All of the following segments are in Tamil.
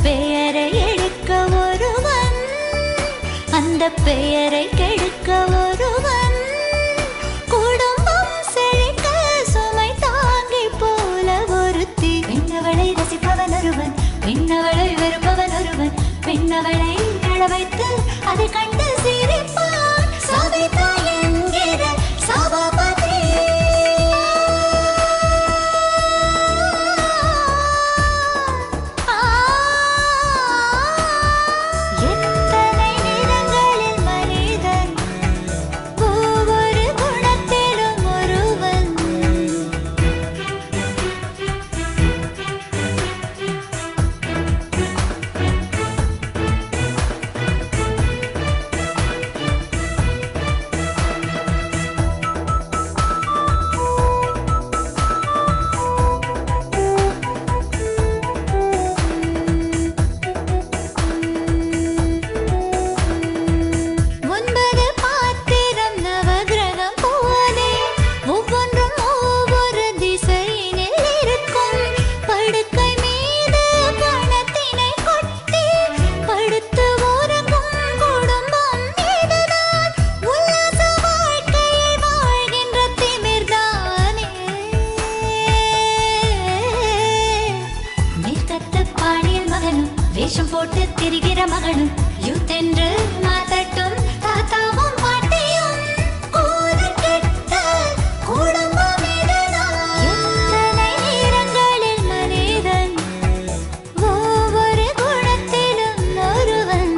பெயரை எடுக்க ஒருவன், அந்த பெயரை கெடுக்க ஒருவன், குடும்பம் செழிக்க சுமை தாங்கி போல ஒருத்தி. பெண்ணவளை ரசிப்பவன் ஒருவன், பெண்ணவளை வெறுப்பவன் ஒருவன், பெண்ணவளை அழ வைத்து அதை கண்டு சிரிப்பான். சவிதா என்கிற சபாபதி வேஷம் போட்டு திரிகிற மகனும் யூத்தென்று மாதட்டும் தாத்தாவும் பாட்டியும் கூறக்கெட்ட குடும்பம் இதுதான். எத்தனை நேரங்களில் மனிதன் ஒவ்வொரு குணத்திலும் ஒருவன்.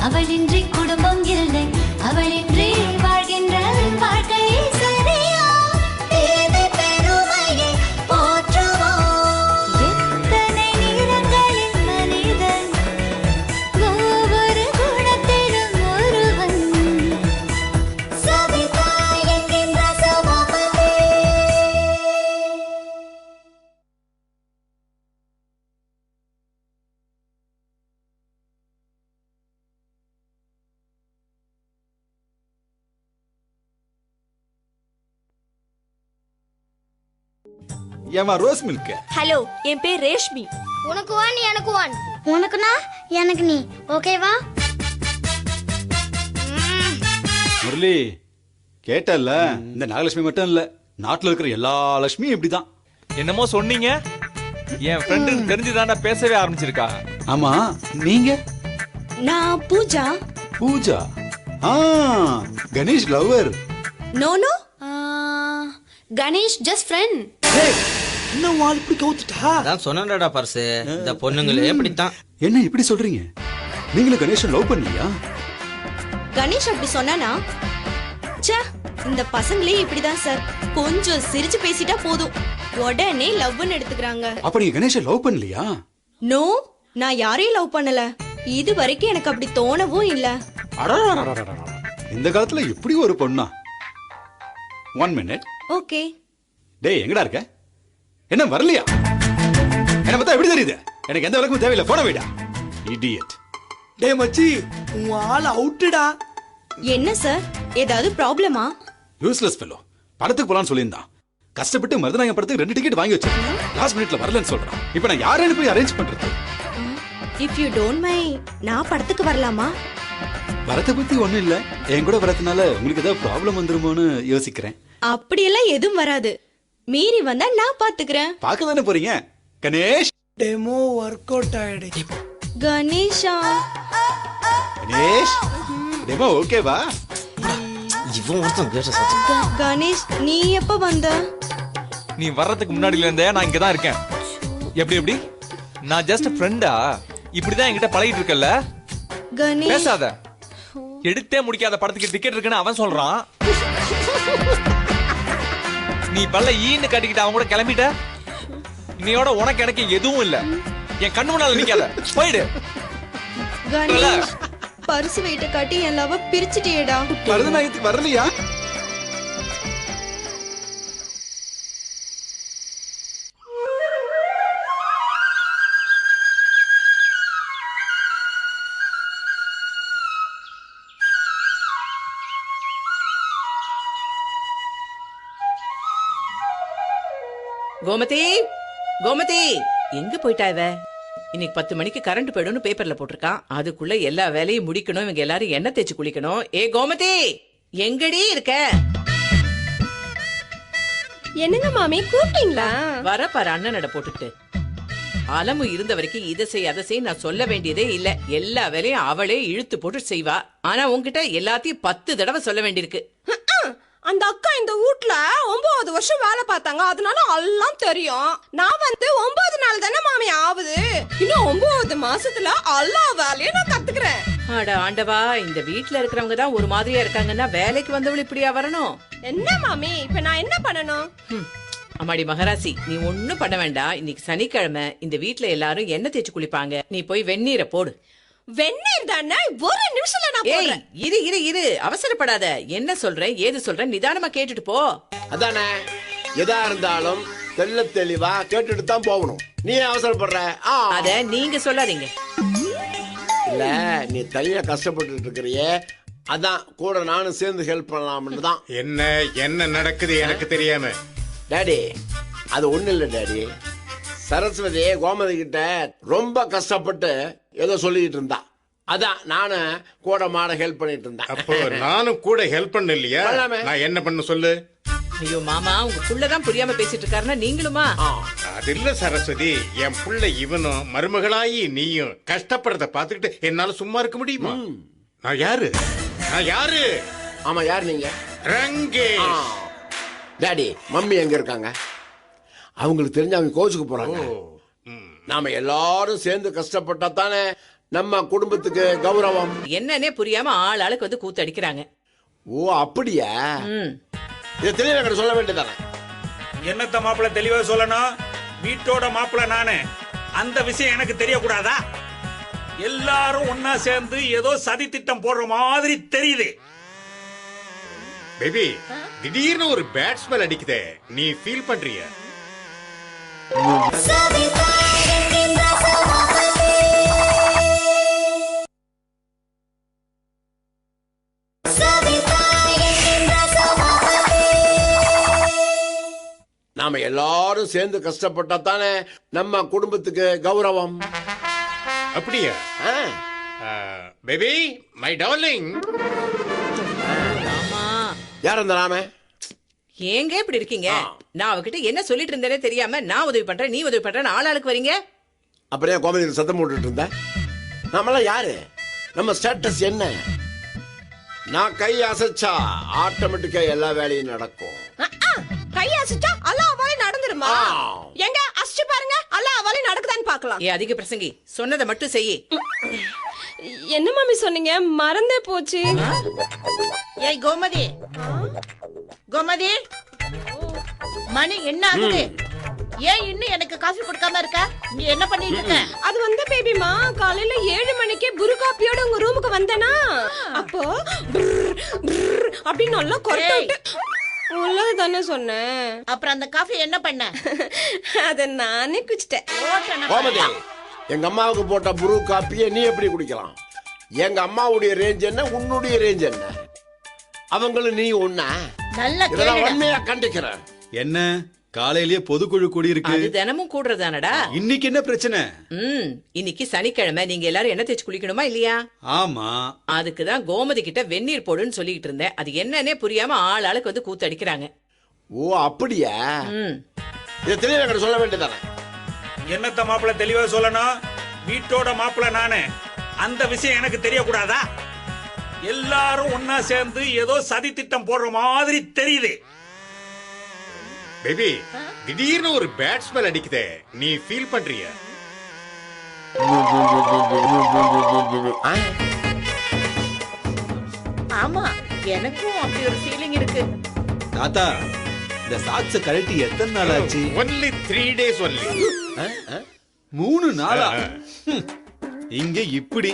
அவளின்றி குடும்பம் இல்லை, அவளின்றி வாழ்கின்ற வாழ்க்கையை சரியா தேவை பெருமையை போற்றுவோம். எத்தனை நிறங்களில் மனிதன் ஒவ்வொரு குணத்திலும் ஒருவன். சவிதா என்கின்ற சபாபதி. ஏமா ரோஸ் மில்க்? ஹலோ, என் பேர் ரேஷ்மி. உனக்கு ஒன் எனக்கு ஒன், உனக்குனா எனக்கு நீ, ஓகேவா? முரளி கேட்டல்ல, இந்த நாகலட்சுமி மட்டும் இல்ல, நாட்டுல இருக்கிற எல்லா லட்சுமியும் இப்படிதான். என்னமோ சொன்னீங்க, என் ஃப்ரெண்டு தெரிஞ்சுதாண்டா பேசவே ஆரம்பிச்சிருக்கா. ஆமா, நீங்க? நான் Pooja. Pooja? Ganesh lover. No no, Ganesh just friend. என்ன வால் இப்படி கவுத்துட்டா? அதான் சொன்னடா பர்சு, இந்த பொண்ணுங்களே எப்படித்தான். என்ன இப்படி சொல்றீங்க? நீங்களும் கணேஷன் லவ் பண்ணலையா? கணேஷ் அப்படி சொன்னானா? ச்சே, இந்த பசங்களே இப்படிதான் சார். கொஞ்சம் சிரிச்சு பேசிட்டா போதும், உடனே லவ்னு எடுத்துக்கிறாங்க. அப்ப நீங்க கணேஷன் லவ் பண்ணலையா? நோ, நான் யாரையும் லவ் பண்ணல. இது வரைக்கும் எனக்கு அப்படி தோணவும் இல்ல. இந்த காலத்துல எப்படி ஒரு பொண்ணா? 1 minute. ஓகே. டேய், எங்கடா இருக்க? என்ன வரலையா? என்ன பார்த்தா எப்படி தெரியுது? எனக்கு எந்த விளக்கமும் தேவையில்லை, போன வைடா. இடியட். டேய் மச்சி, உன் ஆள் அவுட்டுடா. என்ன சார், ஏதாவது ப்ராப்ளமா? Useless fellow. படத்துக்கு போலான்னு சொல்லியிருந்தான். கஷ்டப்பட்டு மருதநாயகம் படத்துக்கு 2 டிக்கெட் வாங்கி வச்சிருக்கேன். லாஸ்ட் மினிட்ல வரலன்னு சொல்றான். இப்போ நான் யாரையும் போய் அரேஞ்ச் பண்றது? இஃப் யூ டோன்ட் மைண்ட், நான் படத்துக்கு வரலாமா? வரத்தை பத்தி ஒண்ணும் இல்ல, என் கூட வரதுனால உங்களுக்கு ஏதாவது ப்ராப்ளம் வந்துருமோன்னு யோசிக்கிறேன். அப்படியெல்லாம் எதுவும் வராது. மீறி வந்தா நான் பாத்துக்கிறேன். பார்க்க தானே போறீங்க? கணேஷ். டெமோ ஒர்க் அவுட் ஆயிடுச்சு. கணேஷா. கணேஷ், டெமோ ஓகேவா? இவன் ஒருத்தன் பேச சத்தம். கணேஷ், நீ எப்ப வந்த? நீ வர்றதுக்கு முன்னாடில இருந்தே நான் இங்கதான் இருக்கேன். எப்படி எப்படி? நான் ஜஸ்ட் ஃப்ரெண்டா? இப்படிதான் என்கிட்ட பழகிட்டு இருக்கல. கணேஷ் பேசாத. எடுத்தே முடிக்காத படத்துக்கு டிக்கெட் இருக்குன்னு அவன் சொல்றான். நீ பல்ல ஈன்னு கட்டிக்கிட்டு அவன் கூட கிளம்பிட்ட. இன்னையோட உனக்கு எனக்கு எதுவும் இல்ல. என் கண்ணு முன்னால நிக்காத, போயிடு. கணேஷ் பரிசு வெயிட்ட காட்டி என் லவ் பிரிச்சுட்டியேடா. மருதநாயகத்துக்கு வரலையா? கோமதி, கோமதி, எங்க போயிட்டா இவ? இன்னைக்கு 10 மணிக்கு கரண்ட் போயிடும்னு பேப்பர்ல போட்டிருக்கான். அதுக்குள்ள எல்லா வேலையும் முடிக்கணும். இவங்க எல்லாரும் எண்ணெய் தேய்ச்சி குளிக்கணும். ஏ கோமதி, எங்கடி இருக்க? என்னங்க மாமி கூப்பிட்டீங்களா? வர பாரு அண்ணனோட போட்டுட்டு. அலமு இருந்த வரைக்கும் இதை செய் அதை செய் நான் சொல்ல வேண்டியதே இல்ல. எல்லா வேலையும் அவளே இழுத்து போட்டு செய்வா. ஆனா உன்கிட்ட எல்லாத்தையும் 10 தடவை சொல்ல வேண்டியிருக்கு. அந்த அக்கா இந்த வீட்ல 9 வருஷம் வேலை பார்த்தாங்க, அதனால எல்லாம் தெரியும். நான் வந்து 9 நாள் தானே மாமி ஆகுது. இன்னும் 9 மாசத்துல எல்லா வேலையும் நான் கத்துக்கிறேன். அட ஆண்டவா, இந்த வீட்ல இருக்கிறவங்க தான் ஒரு மாதிரியா இருக்காங்கன்னா வேலைக்கு வந்தவள் இப்படியா வரணும்? என்ன மாமி இப்ப நான் என்ன பண்ணணும்? அம்மாடி மகராசி, நீ ஒண்ணும் பண்ண வேண்டாம். இன்னைக்கு சனிக்கிழமை இந்த வீட்ல எல்லாரும் எண்ணெய் தேய்ச்சி குளிப்பாங்க. நீ போய் வெந்நீரை போடு. வெந்நீர் தானே, ஒரு நிமிஷத்துல நான் ஏய், போடுறேன். இரு இரு இரு, அவசரப்படாத. என்ன சொல்றேன் ஏது சொல்றேன் நிதானமா கேட்டுட்டு போ. அதானே, எதா இருந்தாலும் தெள்ள தெளிவா கேட்டுட்டு தான் போகணும். நீ அவசரப்படுற. அத நீங்க சொல்லாதீங்க. இல்ல, நீ தனியா கஷ்டப்பட்டு இருக்கிறியே, அதான் கூட நானும் சேர்ந்து ஹெல்ப் பண்ணலாம்னு தான். என்ன நடக்குது எனக்கு தெரியாம. டாடி, அது ஒண்ணு இல்ல டாடி. சரஸ்வதி கோமதி கிட்ட ரொம்ப கஷ்டப்பட்டு ஏதோ சொல்லிட்டு இருந்தா. அதான் நானும் கூட மாட ஹெல்ப் பண்ணிட்டு இருந்தேன். அப்போ நானும் கூட ஹெல்ப் பண்ண இல்லையா? பண்ணலாமே. நான் என்ன பண்ண சொல்லு? ஐயோ மாமா, உங்க புள்ளதான் புரியாம பேசிட்டு இருக்காருன்னா நீங்களுமா? அது இல்ல சரஸ்வதி, என் புள்ள இவனும் மருமகளாயி நீயும் கஷ்டப்படுறத பாத்துக்கிட்டு என்னால சும்மா இருக்க முடியுமா? நான் யாரு? நான் யாரு? ஆமா, யார் நீங்க? ரங்கேஷ். டாடி, மம்மி எங்க இருக்காங்க? அவங்களுக்கு தெரிஞ்சு அவங்க கோச்சுக்கு போறாங்க. நாம எல்லாரும் சேர்ந்து கஷ்டப்பட்டா தானே நம்ம குடும்பத்துக்கு கௌரவம். என்னன்னே புரியாம ஆள் ஆளுக்கு வந்து கூத்து அடிக்கிறாங்க. ஓ அப்படியா? ம். இதை தெளிவாக சொல்ல வேண்டியதானே? என்னத்த மாப்பிள்ள தெளிவா சொல்லணும்? வீட்டோட மாப்பிள்ள நானு, அந்த விஷயம் எனக்கு தெரியக்கூடாதா? எல்லாரும் ஒன்னா சேர்ந்து ஏதோ சதி திட்டம் போடுற மாதிரி தெரியுது. பேபி, திடீர்னு ஒரு பேட் ஸ்மெல் அடிக்குதே, நீ ஃபீல் பண்றியா? சவிதா என்கின்ற சபாபதி சவிதா என்கின்ற சபாபதி நாம எல்லாரும் சேர்ந்து கஷ்டப்பட்டா தானே நம்ம குடும்பத்துக்கு கௌரவம். அப்படியா? Baby, my darling. ஆமா, யார் அந்த நாம? ஏங்க இப்படி இருக்கீங்க? நான் அவகிட்ட என்ன சொல்லிட்டு இருந்தேனே தெரியாம நான் உதவி பண்றேன் நீ உதவி பண்றேன் ஆள் ஆளுக்கு வரீங்க. அப்புறம் ஏன் கோமதி சத்தம் போட்டுட்டு இருந்த? நாமெல்லாம் யாரு? நம்ம ஸ்டேட்டஸ் என்ன? நான் கை அசைச்சா ஆட்டோமேட்டிக்கா எல்லா வேலையும் நடக்கும். கை அசிச்சா எல்லா வேலையும் நடந்துருமா? எங்க அசிச்சு பாருங்க, எல்லா வேலையும் நடக்குதான்னு பாக்கலாம். ஏ அதிக பிரசங்கி, சொன்னதை மட்டும் செய்யி. என்ன மாமி சொன்னீங்க? மறந்தே போச்சு. ஏய் கோமதி, கோமதி, மணி என்ன ஆகுது? ஏன் இன்னும் எனக்கு காஃபி கொடுக்காம இருக்க? நீ என்ன பண்ணிட்டு இருக்க? அது வந்து பேபிமா, காலையில 7 மணிக்கே புரு காப்பியோட உங்க ரூமுக்கு வந்தேனா, அப்போ அப்படின்னு நல்லா கொரட்டை தானே சொன்னேன். அப்புறம் அந்த காஃபி என்ன பண்ண? அத நானே குடிச்சிட்டேன். கோமதி, எங்க அம்மாவுக்கு போட்ட புரு காப்பியை நீ எப்படி குடிக்கலாம்? எங்க அம்மாவுடைய ரேஞ்ச் என்ன, உன்னுடைய ரேஞ்ச் என்ன? அவங்களும் நீ ஒண்ணா? நல்ல இதெல்லாம் உண்மையா கண்டிக்கிறேன். என்ன காலையிலேயே பொதுக்குழு கூடி இருக்கு? அது தினமும் கூடுறதானடா. இன்னைக்கு என்ன பிரச்சனை? இன்னைக்கு சனிக்கிழமை, நீங்க எல்லாரும் என்ன தேய்ச்சி குளிக்கணுமா இல்லையா? ஆமா, அதுக்குதான் கோமதி கிட்ட வெந்நீர் போடுன்னு சொல்லிட்டு இருந்தேன். அது என்னன்னே புரியாம ஆள் ஆளுக்கு வந்து கூத்து அடிக்கிறாங்க. ஓ அப்படியா? இதை தெளிவாக சொல்ல வேண்டியதானே? என்னத்த மாப்பிள்ள தெளிவா சொல்லணும்? வீட்டோட மாப்பிள்ள நானு, அந்த விஷயம் எனக்கு தெரியக்கூடாதா? எல்லாரும் ஒன்னா சேர்ந்து ஏதோ சதி திட்டம் போடுற மாதிரி தெரியுது. பேபி, திடீர்னு ஒரு பேட் ஸ்மெல் அடிக்குதே, நீ ஃபீல் பண்றியா? ஆமா எனக்கும் அப்படி ஒரு ஃபீலிங் இருக்கு. தாத்தா இந்த சாக்ஸ கழட்டி எத்தனை நாள் ஆச்சு? Only 3 days only. 3 நாளா? இங்க இப்படி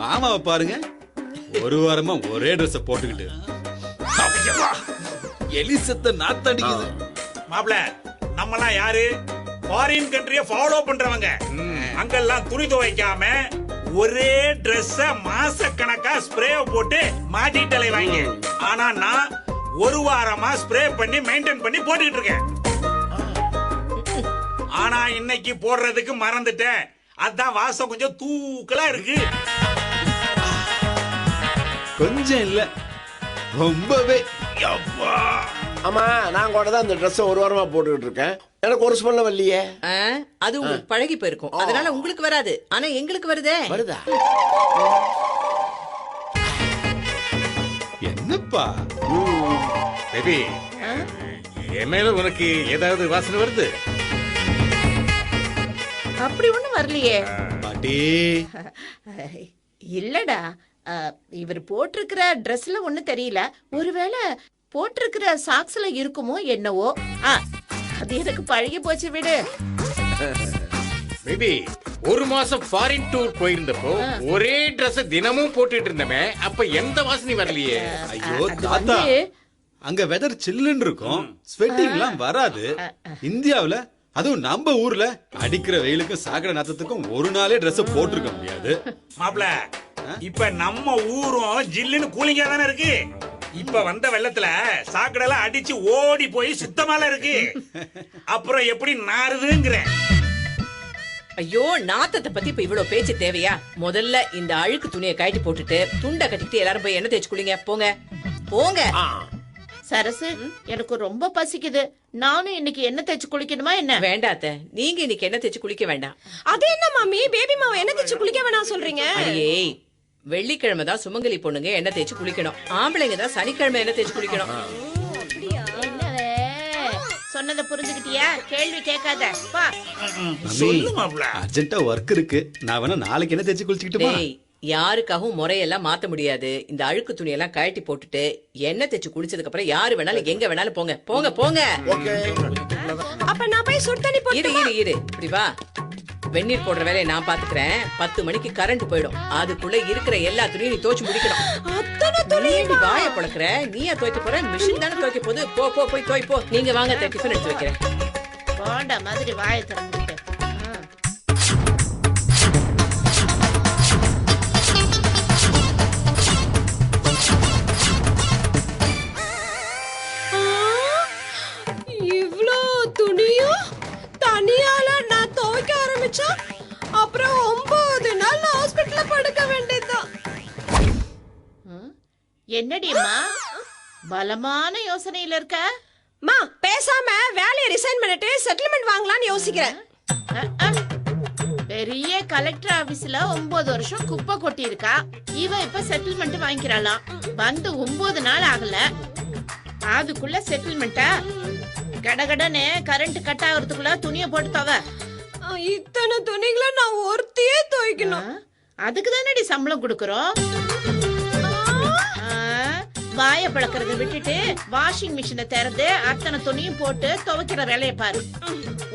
மாமாவை பாருங்க, ஒரு வாரமா ஒரே ட்ரெஸ் போட்டுக்கிட்டு எலிசத்த நாத்தடிக்குது. மாப்பிள நம்மலாம் யாரு? ஃபாரின் கண்ட்ரிய ஃபாலோ பண்றவங்க. அங்கெல்லாம் துணி துவைக்காம ஒரே Dress மாச கணக்கா ஸ்ப்ரே போட்டு மாட்டிட்டு அலைவாங்க. ஆனா நான் ஒரு வாரமா ஸ்ப்ரே பண்ணி மெயின்டைன் பண்ணி போட்டுக்கிட்டு இருக்கேன். ஆனா இன்னைக்கு போடுறதுக்கு மறந்துட்டேன். அதான் வாசம் கொஞ்சம் தூக்கலா இருக்கு. கொஞ்சம் இல்ல, ரொம்பவே. ஆமா நான் கூட தான் இந்த ட்ரெஸ் ஒரு வாரமா போட்டுக்கிட்டு இருக்கேன். எனக்கு ஒரு ஸ்மெல்ல வரலையே. அது உங்களுக்கு பழகி போயிருக்கும், அதனால உங்களுக்கு வராது. ஆனா எங்களுக்கு வருதே. வருதா? என்னப்பா பேபி, என் மேல உனக்கு ஏதாவது வாசனை வருது? அப்படி ஒண்ணும் வரலையே. பாட்டி இல்லடா, இவர் போட்டிருக்கிற ட்ரெஸ்ல ஒண்ணும் தெரியல. ஒருவேளை போட்டிருக்கிற சாக்ஸ்ல இருக்குமோ என்னவோ. அது எனக்கு பழகி போச்சு, விடு. பேபி, ஒரு மாசம் ஃபாரின் டூர் போயிருந்தப்போ ஒரே Dress தினமும் போட்டுட்டு இருந்தமே, அப்ப எந்த வாசனை வரலையே? ஐயோ தாத்தா, அங்க வெதர் சில்லுன்னு இருக்கும், ஸ்வெட்டிங்லாம் வராது. இந்தியாவுல அதுவும் நம்ம ஊர்ல அடிக்கிற வெயிலுக்கும் சாக்கடை நாத்தத்துக்கும் ஒரு நாளே Dress போட்டிருக்க முடியாது. மாப்பிள இப்ப நம்ம ஊரும் ஜில்லுன்னு கூலிங்கா தானே இருக்கு. இப்ப வந்த வெள்ளத்துல சாக்கடை அடிச்சு ஓடி போய் சுத்தமால இருக்கு. அப்புறம் எப்படி நாறுதுங்கிறேன். ஐயோ, நாத்தத்தை பத்தி இப்ப இவ்வளவு பேச்சு தேவையா? முதல்ல இந்த அழுக்கு துணியை கழட்டி போட்டுட்டு துண்டை கட்டிக்கிட்டு எல்லாரும் போய் எண்ணெய் தேய்ச்சு குளிங்க. போங்க போங்க. சரசு, எனக்கு ரொம்ப பசிக்குது. நானும் இன்னைக்கு எண்ணெய் தேய்ச்சு குளிக்கணுமா என்ன? வேண்டாத்த, நீங்க இன்னைக்கு எண்ணெய் தேய்ச்சு குளிக்க வேண்டாம். அது என்ன மாமி, பேபி மாவை எண்ணெய் தேய்ச்சு குளிக்க வேணாம் சொல்றீங்க? ஏய், வெள்ளிக்கிழமை தான் சுமங்கலி பொண்ணுங்க எண்ணெய் தேய்ச்சு குளிக்கணும். ஆம்பளைங்க தான் சனிக்கிழமை எண்ணெய் தேய்ச்சு குளிக்கணும். என்னவே சொன்னதை புரிஞ்சுக்கிட்டியா? கேள்வி கேட்காத. பா. சொல்லு மாப்பிள. அர்ஜென்ட்டா ஒர்க் இருக்கு, நான் வேணா நாளைக்கு என்ன தேய்ச்சி குளிச்சுக்கிட்டுமா? டேய், யாருக்காகவும் முறையெல்லாம் மாத்த முடியாது. இந்த அழுக்கு துணியெல்லாம் கழட்டி போட்டுட்டு எண்ணெய் தேய்ச்சு குளிச்சதுக்கு அப்புறம் யாரு வேணாலும் எங்க வேணாலும் போங்க போங்க போங்க. அப்ப நான் போய் சுடு தண்ணி இரு போட்டுமா? இரு இரு, இப்படி வா. வெந்நீர் போடுற வேலையை நான் பாத்துக்கிறேன். 10 மணிக்கு கரண்ட் போயிடும். அதுக்குள்ள இருக்கிற எல்லா துணியும் நீ துவைச்சு முடிக்கணும். அத்தனை துணி நீ வாயை பழக்கிற, நீயா துவைக்க போற? மிஷின் தானே துவைக்க போகுது. போ போ போய் துவை போ. நீங்க வாங்க, டிஃபன் எடுத்து வைக்கிறேன். போண்டா மாதிரி வாயை திறந்துட்டு. இவ்ளோ துணியும் தனியால நான் துவைக்க ஆரம்பிச்சா அப்புறம் 9 நாள் நான் ஹாஸ்பிடல்ல படுக்க வேண்டியதுதான். என்னடிம்மா பலமான யோசனையில இருக்க? மா, பேசாம வேலையை ரிசைன் பண்ணிட்டு செட்டில்மெண்ட் வாங்கலாம்னு யோசிக்கிறேன். பெரிய கலெக்டர் ஆபீஸ்ல 9 வருஷம் குப்பை கொட்டி இருக்கா. இவ இப்ப செட்டில்மெண்ட் வாங்கிக்கிறாளாம். வந்து 9 நாள் ஆகல, அதுக்குள்ள செட்டில்மெண்டா? கடகடன்னு கரண்ட் கட் ஆகுறதுக்குள்ள துணியை போட்டு தவ. இத்தனை துணிகளை நான் ஒருத்தியே துவைக்கணும். அதுக்கு தானடி சம்பளம் கொடுக்கறோம். வாயை பழக்கிறத விட்டுட்டு வாஷிங் மிஷினை திறந்து அத்தனை துணியும் போட்டு துவைக்கிற வேலையை பாரு.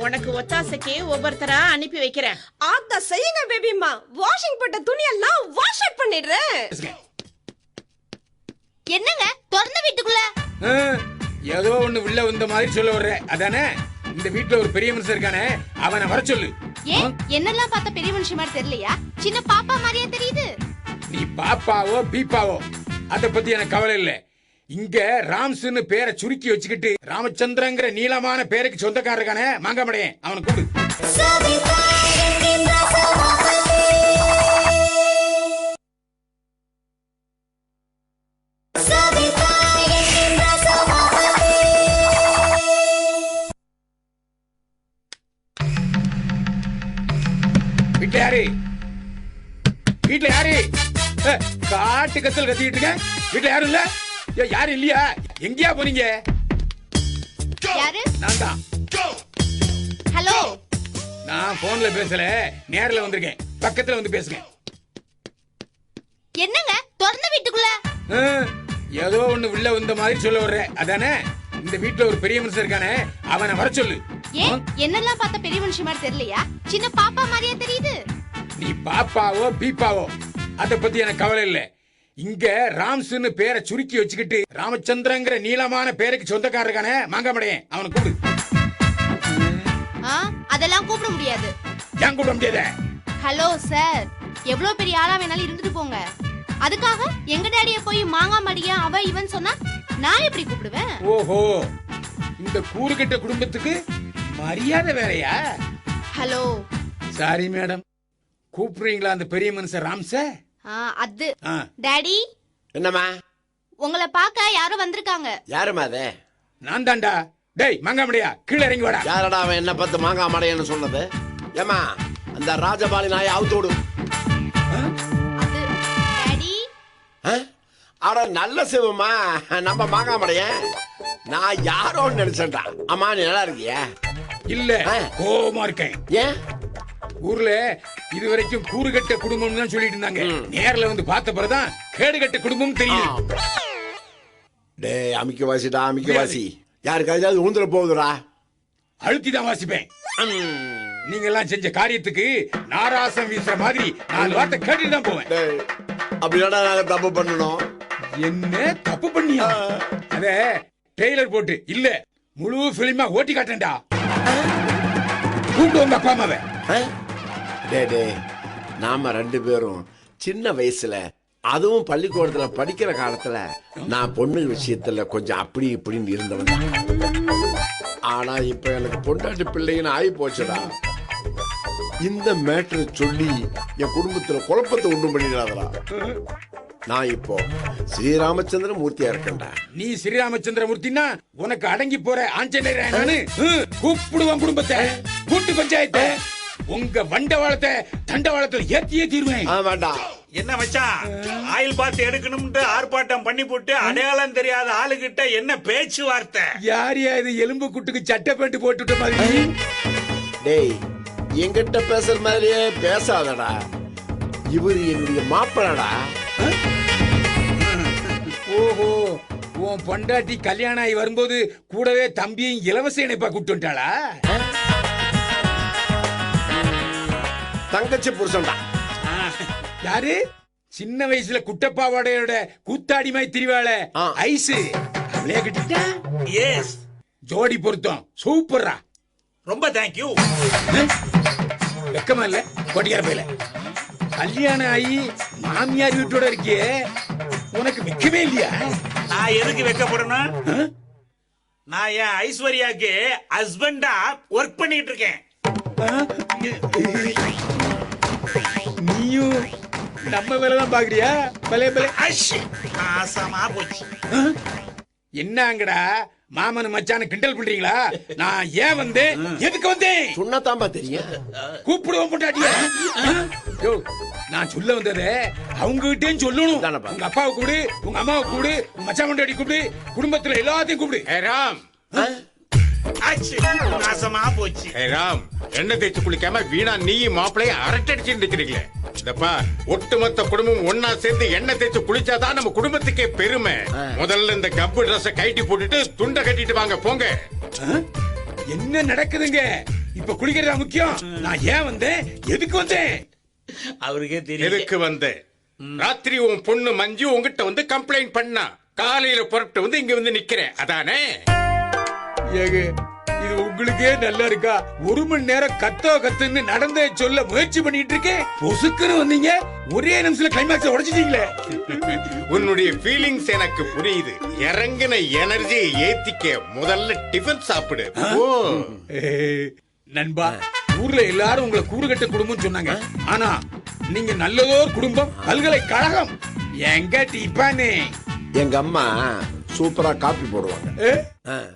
உனக்கு ஒத்தாசைக்கு ஒவ்வொருத்தரா அனுப்பி வைக்கிறேன். ஆத்தா செய்யுங்க பேபிமா. வாஷிங் போட்ட துணியெல்லாம் வாஷ் அவுட் பண்ணிடுறேன். என்னங்க திறந்த வீட்டுக்குள்ள? ஏதோ ஒண்ணு உள்ள வந்த மாதிரி சொல்ல வர்ற அதானே? இந்த வீட்டுல ஒரு பெரிய மனுஷன் இருக்கானே, அவனை வர சொல்லு. ஏன் என்னெல்லாம் பார்த்த பெரிய மனுஷன் மாதிரி தெரியலையா? சின்ன பாப்பா மாதிரியா தெரியுது. நீ பாப்பாவோ பீப்பாவோ அத பத்தி எனக்கு கவலை இல்ல. இங்க ராம்ஸ்னு பேரை சுருக்கி வச்சுக்கிட்டு ராமச்சந்திரங்கிற நீளமான பேருக்கு சொந்தக்காரருக்கானே மாங்காமடையன், அவனை கூடு. வீட்டுல யாரு? வீட்டுல யாரு? காட்டு கத்தல் கத்திட்டு இருக்க. வீட்டுல யாரும் இல்ல? யாரும் இல்லையா? எங்கயா போனீங்க? யாரு? நான் தான். ஹலோ. நான் போன்ல பேசல, நேர்ல வந்திருக்கேன். பக்கத்துல வந்து பேசுங்க. என்னங்க திறந்த வீட்டுக்குள்ள? ஏதோ ஒண்ணு உள்ள வந்த மாதிரி சொல்ல வர்ற அதானே? இந்த வீட்டுல ஒரு பெரிய மனுஷன் இருக்கானே, அவனை வர சொல்லு. ஏன் என்னெல்லாம் பார்த்த பெரிய மனுஷி மாதிரி தெரியலையா? சின்ன பாப்பா மாதிரியே தெரியுது. நீ பாப்பாவோ பீப்பாவோ அத பத்தி எனக்கு கவலை இல்ல. இங்க ராம்ஸ்னு பேரை சுருக்கி வச்சுக்கிட்டு ராமச்சந்திரங்கிற நீளமான பேருக்கு சொந்தக்காரர் இருக்கானே மாங்காமடையன், அவனை கூப்பிடு. அதெல்லாம் கூப்பிட முடியாது. ஏன் கூப்பிட முடியாத? ஹலோ சார், எவ்வளவு பெரிய ஆளா வேணாலும் இருந்துட்டு போங்க. அதுக்காக எங்க டாடிய போய் மாங்காமடியா அவ இவன் சொன்னா நான் எப்படி கூப்பிடுவேன்? ஓஹோ, இந்த கூறுகட்ட குடும்பத்துக்கு மரியாதை வேறையா? ஹலோ சாரி மேடம், கூப்பிடுறீங்களா அந்த பெரிய மனுஷன் ராம்ஸ? அது டாடி. என்னம்மா? உங்களை பார்க்க யாரோ வந்திருக்காங்க. யாருமா அது? நான் தான்டா. டேய் மாங்காமடையா, கீழே இறங்கி வாடா. யாரடா அவன் என்ன பார்த்து மாங்காமடையன்னு சொன்னது? ஏமா அந்த ராஜபாலி நாயை அவுத்து விடு. டாடி அட நல்ல சிவமா நம்ம மாங்காமடையன். நான் யாரோ நினைச்சேன்டா. அம்மா நீ நல்லா இருக்கியா? இல்ல, கோவமா இருக்கேன். ஏன்? ஊர்ல இதுவரைக்கும் கூறுகட்ட குடும்பம் தான் சொல்லிட்டு இருந்தாங்க. நேர்ல வந்து பார்த்த பிறகுதான் கேடுகட்ட குடும்பம் தெரியும். டேய் அமிக்க வாசிடா, அமிக்க வாசி. யாருக்காவது ஊந்துல போகுதுடா. அழுத்தி தான் வாசிப்பேன். நீங்க எல்லாம் செஞ்ச காரியத்துக்கு நாராசம் வீசுற மாதிரி 4 வார்த்தை கேட்டுட்டு தான் போவேன். அப்படின்னா நாங்க தப்பு பண்ணணும். என்ன தப்பு பண்ணியா? அத ட்ரெய்லர் போட்டு இல்ல முழு பிலிமா ஓட்டி காட்டேன்டா. கூப்பிட்டு உங்க அப்பா அம்மாவை. டே நாம 2 பேரும் சின்ன வயசுல, அதுவும் பள்ளிக்கூடத்துல படிக்கிற காலத்துல நான் பொண்ணு விஷயத்துல கொஞ்சம் அப்படி இப்படின்னு இருந்தவன். ஆனா இப்ப எனக்கு பொண்டாட்டி பிள்ளைன்னு ஆகி போச்சுடா. இந்த மேட்டரை சொல்லி என் குடும்பத்துல குழப்பத்தை உண்டு பண்ணிடாதடா. நான் இப்போ ஸ்ரீராமச்சந்திர மூர்த்தியா இருக்கேன்டா. நீ ஸ்ரீராமச்சந்திர மூர்த்தினா உனக்கு அடங்கி போற ஆஞ்சநேயரானு கூப்பிடுவான் குடும்பத்தை, கூட்டு பஞ்சாயத்தை. உங்க வண்டவாளத்தை தண்டவாளத்துல ஏத்தியே தீர்வேன். வேண்டாம். என்ன மச்சான், ஆயில் பார்த்து எடுக்கணும்னு ஆர்ப்பாட்டம் பண்ணி போட்டு அடையாளம் தெரியாத ஆளுகிட்ட என்ன பேச்சுவார்த்தை? யாரியா இது எலும்பு குட்டுக்கு சட்டை பேண்ட் போட்டுட்ட மாதிரி? டேய் என்கிட்ட பேசுற மாதிரியே பேசாதடா. இவரு என்னுடைய மாப்பிளடா. ஓஹோ, உன் பொண்டாட்டி கல்யாணம் ஆகி வரும்போது கூடவே தம்பியும் இலவச இணைப்பா கூட்டு வந்துட்டாளா? தங்கச்சி புருஷன்டா. யாரு? சின்ன வயசுல குட்டப்பாவாடையோட கூத்தாடி மாதிரி திரிவாள ஐஸ், அவளையா கிட்ட? எஸ், ஜோடி பொருத்தம் சூப்பர்ரா. ரொம்ப தேங்க்யூ. வெக்கமா இல்ல கொட்டியார போயில? கல்யாணம் ஆகி மாமியார் வீட்டோட இருக்கியே, உனக்கு வெக்கமே இல்லையா? நான் எதுக்கு வெக்கப்படணும்? நான் என் ஐஸ்வர்யாக்கு ஹஸ்பண்டா ஒர்க் பண்ணிட்டு இருக்கேன். நீயும் நம்ம வேலைதான் பாக்குறியா? பலே பலே ஆசமா போச்சு. என்னங்கடா மாமன் மச்சான கிண்டல் பண்றீங்களா? நான் ஏன் வந்தேன், எதுக்கு வந்தேன்? சொன்னதாம்பா தெரியும். கூப்பிடுவோம் பொண்டாட்டியா? நான் சொல்ல வந்தது அவங்க கிட்டேயும் சொல்லணும். உங்க அப்பாவை கூப்பிடு, உங்க அம்மாவை கூப்பிடு, உங்க மச்சான் பொண்டாட்டி கூப்பிடு, குடும்பத்துல எல்லாத்தையும் கூப்பிடு. ராம் நாசமா போச்சு. ராம், எண்ணெய் தேய்ச்சி குளிக்காம வீணா நீ மாப்பிளைய அரட்டடிச்சு நிக்கிறீங்களே. இதப்பா, ஒட்டுமொத்த குடும்பம் ஒன்னா சேர்ந்து எண்ணெய் தேய்ச்சி குளிச்சாதான் நம்ம குடும்பத்துக்கே பெருமை. முதல்ல இந்த கப்பு ட்ரெஸ் கைட்டி போட்டுட்டு துண்டை கட்டிட்டு வாங்க போங்க. என்ன நடக்குதுங்க? இப்ப குளிக்கிறதா முக்கியம்? நான் ஏன் வந்தேன், எதுக்கு வந்தேன்? அவருக்கே தெரியும் எதுக்கு வந்தேன். ராத்திரி உன் பொண்ணு மஞ்சு உங்ககிட்ட வந்து கம்ப்ளைண்ட் பண்ணா, காலையில புறப்பட்டு வந்து இங்க வந்து நிக்கிறேன், அதானே? ஏங்க, இது உங்களுக்கே நல்லா இருக்கா? 1 மணி நேரம் கத்துன்னு நடந்தே சொல்ல முயற்சி பண்ணிட்டு இருக்கேன். பொசுக்குன்னு வந்தீங்க, ஒரே நிமிஷத்துல கிளைமாக்ஸ் உடைச்சிட்டீங்களே. உன்னுடைய ஃபீலிங்ஸ் எனக்கு புரியுது. இறங்கின எனர்ஜியை ஏத்திக்க முதல்ல டிஃபன் சாப்பிடு. ஓ நண்பா, ஊர்ல எல்லாரும் உங்களை கூறுகட்ட குடும்பம் சொன்னாங்க. ஆனா நீங்க நல்லதோர் குடும்பம், பல்கலைக்கழகம். எங்க டிப்பானே? எங்க அம்மா சூப்பரா காப்பி போடுவாங்க.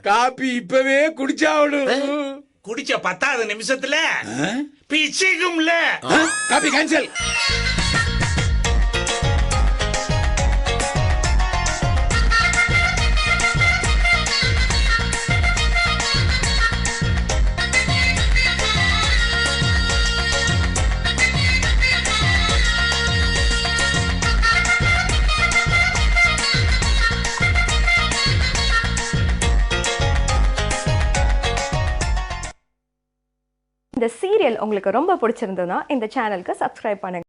காப்பி இப்பவே குடிச்சாவணும். குடிச்ச 10வது நிமிஷத்துல பிச்சுக்கும்ல. Copy cancel. சீரியல் உங்களுக்கு ரொம்ப பிடிச்சிருந்ததுன்னா இந்த சேனலுக்கு சப்ஸ்கிரைப் பண்ணுங்க.